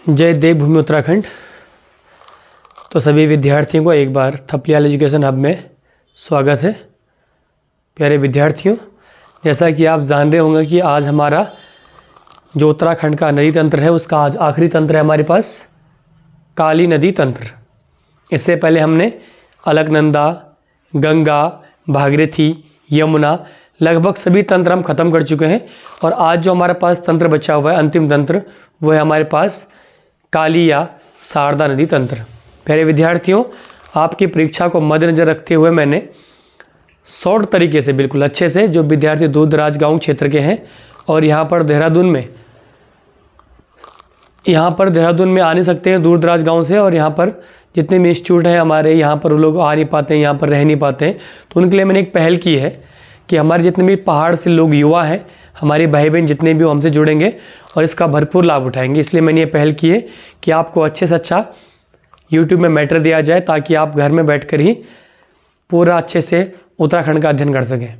जय देवभूमि उत्तराखंड। तो सभी विद्यार्थियों को एक बार थपलियाल एजुकेशन हब में स्वागत है। प्यारे विद्यार्थियों, जैसा कि आप जान रहे होंगे कि आज हमारा जो उत्तराखंड का नदी तंत्र है उसका आज आखिरी तंत्र है हमारे पास, काली नदी तंत्र। इससे पहले हमने अलकनंदा, गंगा, भागीरथी, यमुना लगभग सभी तंत्र हम खत्म कर चुके हैं और आज जो हमारे पास तंत्र बचा हुआ है, अंतिम तंत्र, वो है हमारे पास काली या शारदा नदी तंत्र। प्यारे विद्यार्थियों, आपकी परीक्षा को मद्देनजर रखते हुए मैंने शॉर्ट तरीके से बिल्कुल अच्छे से, जो विद्यार्थी दूर दराज गाँव क्षेत्र के हैं और यहाँ पर देहरादून में आ नहीं सकते हैं दूर दराज गाँव से, और यहाँ पर जितने भी इंस्टीट्यूट हैं हमारे, यहाँ पर वो लोग आ नहीं पाते हैं, यहाँ पर रह नहीं पाते हैं, तो उनके लिए मैंने एक पहल की है कि हमारे जितने भी पहाड़ से लोग युवा हैं, हमारे भाई बहन जितने भी हमसे जुड़ेंगे और इसका भरपूर लाभ उठाएंगे। इसलिए मैंने ये पहल की है कि आपको अच्छे से अच्छा यूट्यूब में मैटर दिया जाए ताकि आप घर में बैठकर ही पूरा अच्छे से उत्तराखंड का अध्ययन कर सकें।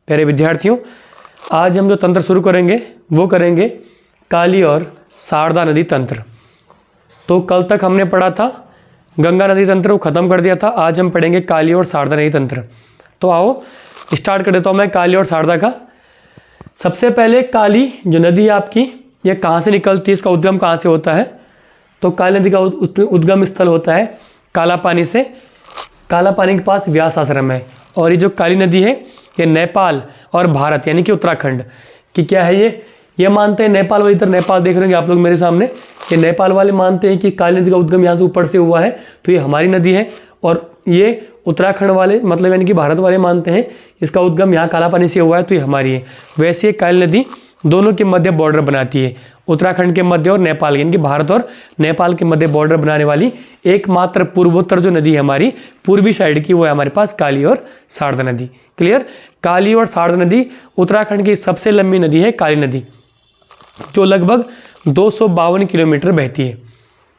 प्यारे विद्यार्थियों, आज हम जो तंत्र शुरू करेंगे वो करेंगे काली और शारदा नदी तंत्र। तो कल तक हमने पढ़ा था गंगा नदी तंत्र, वो ख़त्म कर दिया था। आज हम पढ़ेंगे काली और शारदा नदी तंत्र। तो आओ स्टार्ट कर देता हूँ मैं काली और शारदा का। सबसे पहले काली जो नदी है आपकी, ये कहाँ से निकलती है, इसका उद्गम कहाँ से होता है? तो काली नदी का उद्गम स्थल होता है काला पानी से। काला पानी के पास व्यास आश्रम है। और ये जो काली नदी है ये नेपाल और भारत यानी कि उत्तराखंड की क्या है, ये मानते हैं, नेपाल वाले, इधर नेपाल देख रहे हैं आप लोग मेरे सामने, ये नेपाल वाले मानते हैं कि काली नदी का उद्गम यहाँ से ऊपर से हुआ है, तो ये हमारी नदी है। और ये उत्तराखंड वाले मतलब यानी कि भारत वाले मानते हैं इसका उद्गम यहाँ काला पानी से हुआ है, तो ये हमारी है। वैसे काली नदी दोनों के मध्य बॉर्डर बनाती है, उत्तराखंड के मध्य और नेपाल यानी कि भारत और नेपाल के मध्य बॉर्डर बनाने वाली एकमात्र पूर्वोत्तर जो नदी है हमारी पूर्वी साइड की, वो है हमारे पास काली और शारदा नदी। क्लियर? काली और शारदा नदी उत्तराखंड की सबसे लंबी नदी है काली नदी, जो लगभग 252 किलोमीटर बहती है।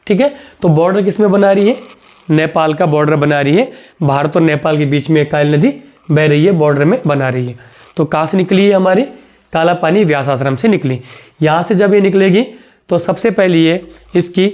ठीक है, तो बॉर्डर किसमें बना रही है? नेपाल का बॉर्डर बना रही है। भारत और नेपाल के बीच में काली नदी बह रही है, बॉर्डर में बना रही है। तो कहाँ से निकली है? हमारी काला पानी व्यास आश्रम से निकली। यहाँ से जब ये निकलेगी तो सबसे पहले ये इसकी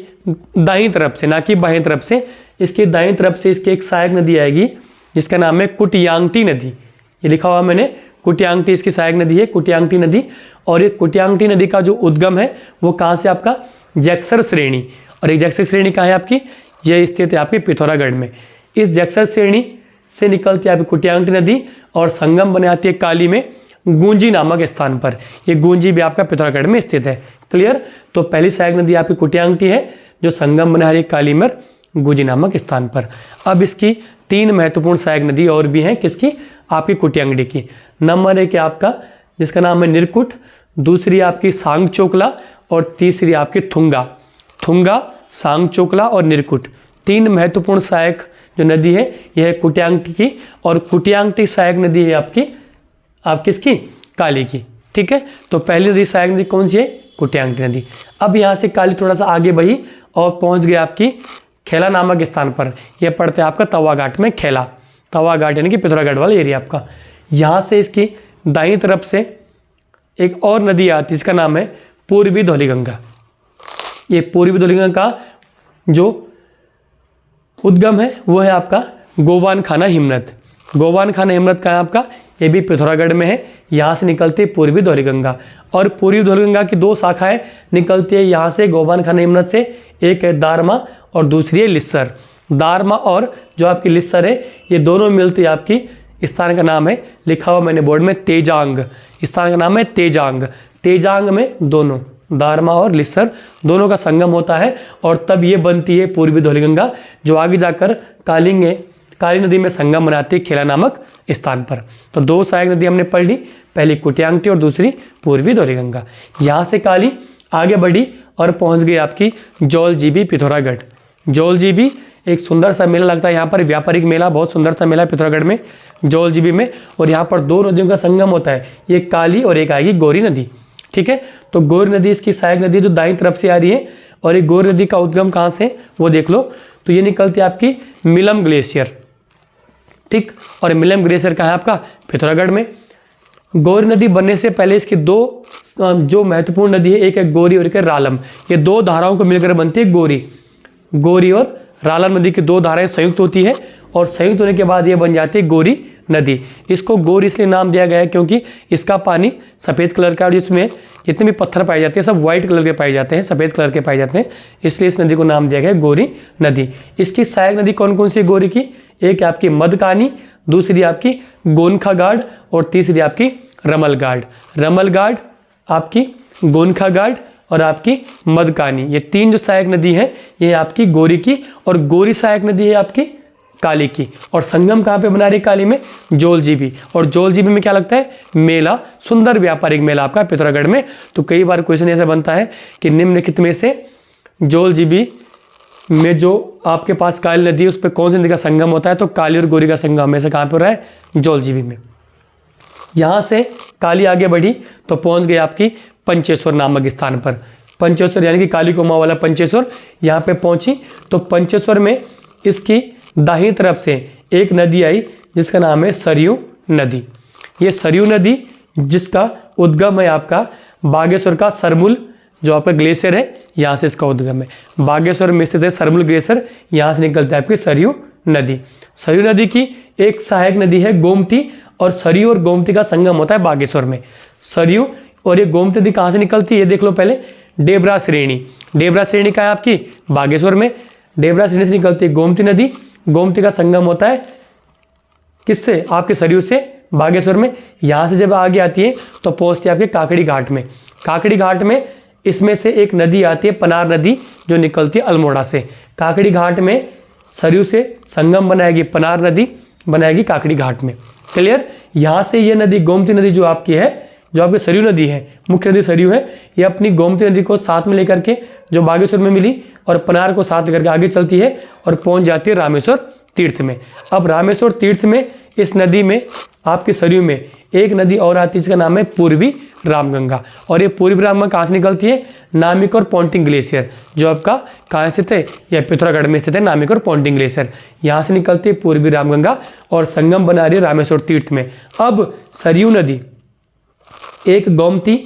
दाईं तरफ से, ना कि बाईं तरफ से, इसकी दाईं तरफ से इसकी एक सहायक नदी आएगी जिसका नाम है कुटियांगटी नदी। ये लिखा हुआ मैंने, कुटियांगटी इसकी सहायक नदी है, कुटियांगटी नदी। और ये कुटियांगटी नदी का जो उद्गम है वो कहाँ से? आपका जैक्सर श्रेणी। और एक जैक्सर श्रेणी कहाँ है आपकी? ये स्थित है आपके पिथौरागढ़ में। इस जैक्सर श्रेणी से निकलती है आपकी कुटियांगटी नदी और संगम बनाती है काली में गूंजी नामक स्थान पर। ये गूंजी भी आपका पिथौरागढ़ में स्थित है। क्लियर? तो पहली सहायक नदी आपकी कुटियांगटी है जो संगम बना रही है काली में गूंजी नामक स्थान पर। अब इसकी 3 महत्वपूर्ण सहायक नदी और भी हैं। किसकी? आपकी कुटियांगटी की। नंबर 1 है आपका जिसका नाम है निरकुट, दूसरी आपकी सांगचोकला और तीसरी आपकी थुंगा, सांगचोकला और निरकुट। 3 महत्वपूर्ण सहायक जो नदी है यह है कुटियांगटी की, और कुटियांगटी सहायक नदी है आपकी किसकी? काली की। ठीक है, तो पहली नदी सहायक नदी कौन सी है? कुटियांगटी नदी। अब यहाँ से काली थोड़ा सा आगे बढ़ी और पहुँच गया आपकी खेला नामक स्थान पर। यह पड़ता है आपका तवा घाट में, खेला, तवा घाट यानी कि पिथौरागढ़ वाला एरिया आपका। यहाँ से इसकी दाईं तरफ से एक और नदी आती है जिसका नाम है पूर्वी धौलीगंगा। ये पूर्वी धौलीगंगा का जो उद्गम है वो है आपका गोवान खाना हिमनद। गोवान खाना हिमनद का है आपका, ये भी पिथौरागढ़ में है। यहाँ से निकलती है पूर्वी धौलीगंगा, और पूर्वी धौलीगंगा की 2 शाखाएं निकलती है यहाँ से गोवान खाना हिमनद से। एक है दारमा और दूसरी है लिस्सर। दारमा और जो आपकी लिस्सर है ये दोनों मिलती है आपकी, स्थान का नाम है, लिखा हुआ मैंने बोर्ड में, तेजांग। स्थान का नाम है तेजांग। तेजांग में दोनों दारमा और लिस्सर दोनों का संगम होता है और तब ये बनती है पूर्वी धौलीगंगा, जो आगे जाकर काली नदी में संगम बनाती है खेला नामक स्थान पर। तो 2 सहायक नदी हमने पढ़ ली, पहली कुटियांगटी और दूसरी पूर्वी धौलीगंगा। यहाँ से काली आगे बढ़ी और पहुँच गई आपकी जौलजीबी पिथौरागढ़। जौलजीबी एक सुंदर सा मेला लगता है यहाँ पर, व्यापारिक मेला, बहुत सुंदर सा मेला है पिथौरागढ़ में, जौलजीबी में। और यहाँ पर 2 नदियों का संगम होता है, ये काली और एक आएगी गौरी नदी। ठीक है, तो गौरी नदी इसकी सहायक नदी जो दाईं तरफ से आ रही है। और ये गौरी नदी का उद्गम कहाँ से वो देख लो, तो ये निकलती है आपकी मिलम ग्लेशियर। ठीक, और मिलम ग्लेशियर कहाँ है आपका? पिथौरागढ़ में। गौरी नदी बनने से पहले इसकी दो जो महत्वपूर्ण नदी है, एक है गौरी और एक है रालम। ये दो धाराओं को मिलकर बनती है गौरी। गौरी और रालम नदी की दो धाराएं संयुक्त होती है और संयुक्त होने के बाद ये बन जाती है गौरी नदी। इसको गौरी इसलिए नाम दिया गया है क्योंकि इसका पानी सफ़ेद कलर का, और जिसमें जितने भी पत्थर पाए जाते हैं सब वाइट कलर के पाए जाते हैं, सफ़ेद कलर के पाए जाते हैं, इसलिए इस नदी को नाम दिया गया है गौरी नदी। इसकी सहायक नदी कौन कौन सी है गौरी की? एक आपकी मदकानी, दूसरी आपकी गोनखागाड और तीसरी आपकी रमलगाड। रमलगाड, आपकी गोनखागाड और आपकी मदकानी, ये तीन जो सहायक नदी है ये आपकी गौरी की, और गौरी सहायक नदी है आपकी काली की। और संगम कहाँ पे बना रही है काली में? जोलजीबी। और जोलजीबी में क्या लगता है? मेला, सुंदर व्यापारिक मेला आपका पिथौरागढ़ में। तो कई बार क्वेश्चन ऐसा बनता है कि निम्नलिखित में से जोलजीबी में जो आपके पास काली नदी है उस पर कौन सी नदी का संगम होता है? तो काली और गौरी का संगम हमेशा कहाँ पर हो रहा है? जोलजीबी में। यहाँ से काली आगे बढ़ी तो पहुँच गई आपकी पंचेश्वर नामक स्थान पर। पंचेश्वर यानी कि काली को माँ वाला पंचेश्वर, यहाँ पे पहुँची तो पंचेश्वर में इसकी दाहिनी तरफ से एक नदी आई जिसका नाम है सरयू नदी। ये सरयू नदी जिसका उद्गम है आपका बागेश्वर का सरमुल, जो आपका ग्लेशियर है, यहाँ से इसका उद्गम है। बागेश्वर में स्थित है सरमुल ग्लेशियर, यहाँ से निकलता है आपकी सरयू नदी। सरयू नदी की एक सहायक नदी है गोमती, और सरयू और गोमती का संगम होता है बागेश्वर में। सरयू और ये गोमती नदी कहाँ से निकलती है ये देख लो पहले। डेबरा श्रेणी, डेबरा श्रेणी का है आपकी बागेश्वर में। डेबरा श्रेणी से निकलती है गोमती नदी। गोमती का संगम होता है किससे? आपके सरयू से बागेश्वर में। यहाँ से जब आगे आती है तो पहुँचती है आपके काकड़ी घाट में। काकड़ी घाट में इसमें से एक नदी आती है पनार नदी, जो निकलती है अल्मोड़ा से। काकड़ी घाट में सरयू से संगम बनाएगी पनार नदी, बनाएगी काकड़ी घाट में। क्लियर? यहाँ से ये नदी गोमती नदी जो आपकी है, जो आपकी सरयू नदी है, मुख्य नदी सरयू है, ये अपनी गोमती नदी को साथ में लेकर के जो बागेश्वर में मिली और पनार को साथ लेकर के आगे चलती है और पहुंच जाती है रामेश्वर तीर्थ में। अब रामेश्वर तीर्थ में इस नदी में आपकी सरयू में एक नदी और आती है जिसका नाम है पूर्वी रामगंगा। और ये पूर्वी रामगंगा कहाँ से निकलती है? नामिक और पॉन्टिंग ग्लेशियर, जो आपका कहाँ स्थित है? यह पिथौरागढ़ में स्थित है नामिक और पॉन्टिंग ग्लेशियर। यहाँ से निकलती है पूर्वी रामगंगा और संगम बना रही है रामेश्वर तीर्थ में। अब सरयू नदी एक गोमती,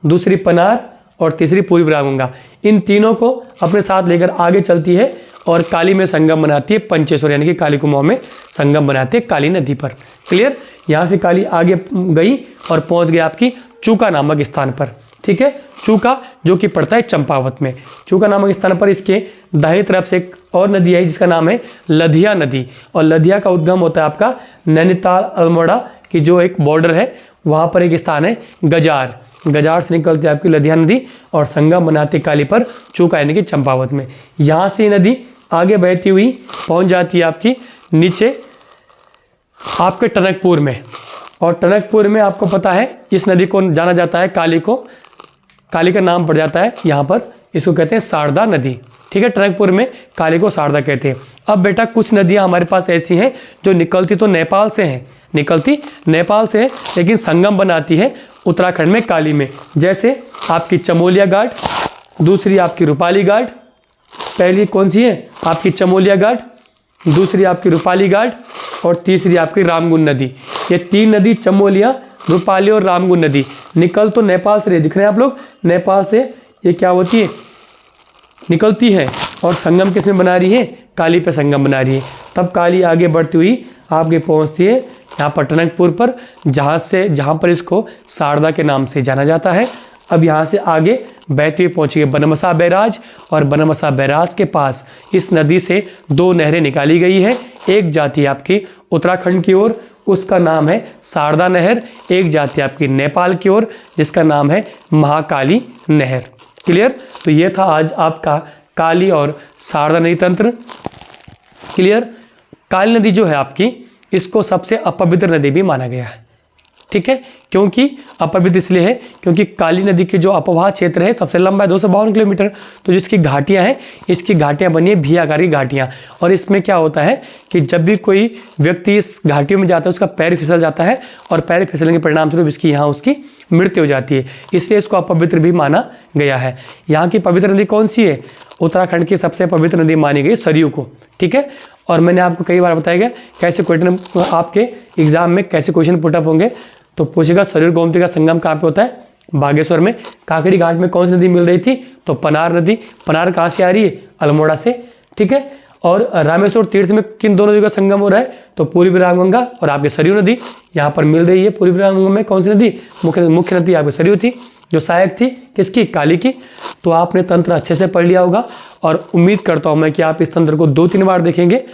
दूसरी पनार और तीसरी पूर्वी रामगंगा, इन तीनों को अपने साथ लेकर आगे चलती है और काली में संगम बनाती है पंचेश्वर, यानी कि काली कुमाऊं में संगम बनाती है काली नदी पर। क्लियर? यहाँ से काली आगे गई और पहुँच गई आपकी चूका नामक स्थान पर। ठीक है, चूका जो कि पड़ता है चंपावत में। चूका नामक स्थान पर इसके दाहिनी तरफ से एक और नदी है जिसका नाम है लधिया नदी, और लधिया का उद्गम होता है आपका नैनीताल अल्मोड़ा की जो एक बॉर्डर है, वहाँ पर एक स्थान है गजार। गजार से निकलती है आपकी लधिया नदी और संगम बनाती काली पर चूका यानी कि चंपावत में। यहाँ से नदी आगे बहती हुई पहुँच जाती है आपकी नीचे आपके टनकपुर में। और टनकपुर में आपको पता है इस नदी को जाना जाता है काली को, काली का नाम पड़ जाता है यहाँ पर, इसको कहते हैं शारदा नदी। ठीक है, टनकपुर में काली को शारदा कहते हैं। अब बेटा कुछ नदियाँ हमारे पास ऐसी हैं जो निकलती तो नेपाल से हैं, निकलती नेपाल से है लेकिन संगम बनाती है उत्तराखंड में काली में। जैसे आपकी चमोलिया घाट, दूसरी आपकी रूपाली घाट, पहली कौन सी है आपकी चमोलिया घाट, दूसरी आपकी रूपाली घाट और तीसरी आपकी रामगुन नदी। ये तीन नदी चमोलिया, रूपाली और रामगुन नदी निकल तो नेपाल से, दिख रहे हैं आप लोग, नेपाल से ये क्या होती है निकलती है और संगम किसमें बना रही है? काली पे संगम बना रही है। तब काली आगे बढ़ती हुई आपके पहुंचती है यहाँ पर टनकपुर पर, जहाँ पर इसको शारदा के नाम से जाना जाता है। अब यहाँ से आगे बहती हुई पहुँची बनमसा बैराज, और बनमसा बैराज के पास इस नदी से दो नहरें निकाली गई है। एक जाती है आपकी उत्तराखंड की ओर, उसका नाम है शारदा नहर। एक जाती है आपकी नेपाल की ओर जिसका नाम है महाकाली नहर। क्लियर? तो ये था आज आपका काली और शारदा नदी तंत्र। क्लियर? काली नदी जो है आपकी, इसको सबसे अपवित्र नदी भी माना गया है। ठीक है, क्योंकि अपवित्र इसलिए है क्योंकि काली नदी के जो अपवाह क्षेत्र है सबसे लंबा है 252 किलोमीटर। तो जिसकी घाटियां हैं, इसकी घाटियां बनी है भी आकार की घाटियां, और इसमें क्या होता है कि जब भी कोई व्यक्ति इस घाटियों में जाता है उसका पैर फिसल जाता है, और पैर फिसलने के परिणाम स्वरूप इसकी यहाँ उसकी मृत्यु हो जाती है, इसलिए इसको अपवित्र भी माना गया है। यहाँ की पवित्र नदी कौन सी है? उत्तराखंड की सबसे पवित्र नदी मानी गई सरयू को। ठीक है, और मैंने आपको कई बार बताया गया कैसे क्वेश्चन आपके एग्जाम में कैसे क्वेश्चन पुटअप होंगे। तो पूछेगा सरयू गोमती का संगम कहाँ पे होता है? बागेश्वर में। काकड़ी घाट में कौन सी नदी मिल रही थी? तो पनार नदी। पनार कहाँ से आ रही है? अल्मोड़ा से, ठीक है। और रामेश्वर तीर्थ में किन दोनों नदियों का संगम हो रहा है? तो पूर्वी रामगंगा और आपकी सरयू नदी यहाँ पर मिल रही है। पूर्वी रामगंगा में कौन सी नदी? मुख्य नदी आपकी सरयू थी, जो सहायक थी किसकी? काली की। तो आपने तंत्र अच्छे से पढ़ लिया होगा और उम्मीद करता हूँ मैं कि आप इस तंत्र को 2-3 बार देखेंगे,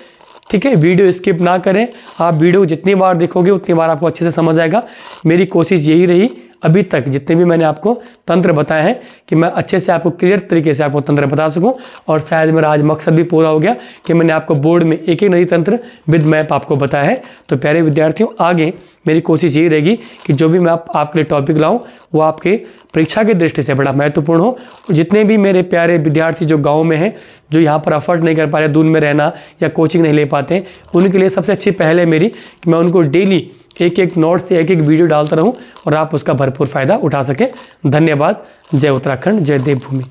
ठीक है। वीडियो स्किप ना करें, आप वीडियो जितनी बार देखोगे उतनी बार आपको अच्छे से समझ आएगा। मेरी कोशिश यही रही अभी तक जितने भी मैंने आपको तंत्र बताए हैं कि मैं अच्छे से आपको क्लियर तरीके से आपको तंत्र बता सकूं, और शायद मेरा आज मकसद भी पूरा हो गया कि मैंने आपको बोर्ड में एक एक नदी तंत्र विद मैप आपको बताया है। तो प्यारे विद्यार्थियों, आगे मेरी कोशिश यही रहेगी कि जो भी मैं आपके लिए टॉपिक लाऊं वो आपके परीक्षा की दृष्टि से बड़ा महत्वपूर्ण हो। जितने भी मेरे प्यारे विद्यार्थी जो गाँव में हैं, जो यहाँ पर अफोर्ड नहीं कर पा रहे, दूर में रहना या कोचिंग नहीं ले पाते हैं, उनके लिए सबसे अच्छी पहल है मेरी कि मैं उनको डेली एक एक नोट से एक एक वीडियो डालता रहूं और आप उसका भरपूर फायदा उठा सकें। धन्यवाद। जय उत्तराखंड, जय देवभूमि।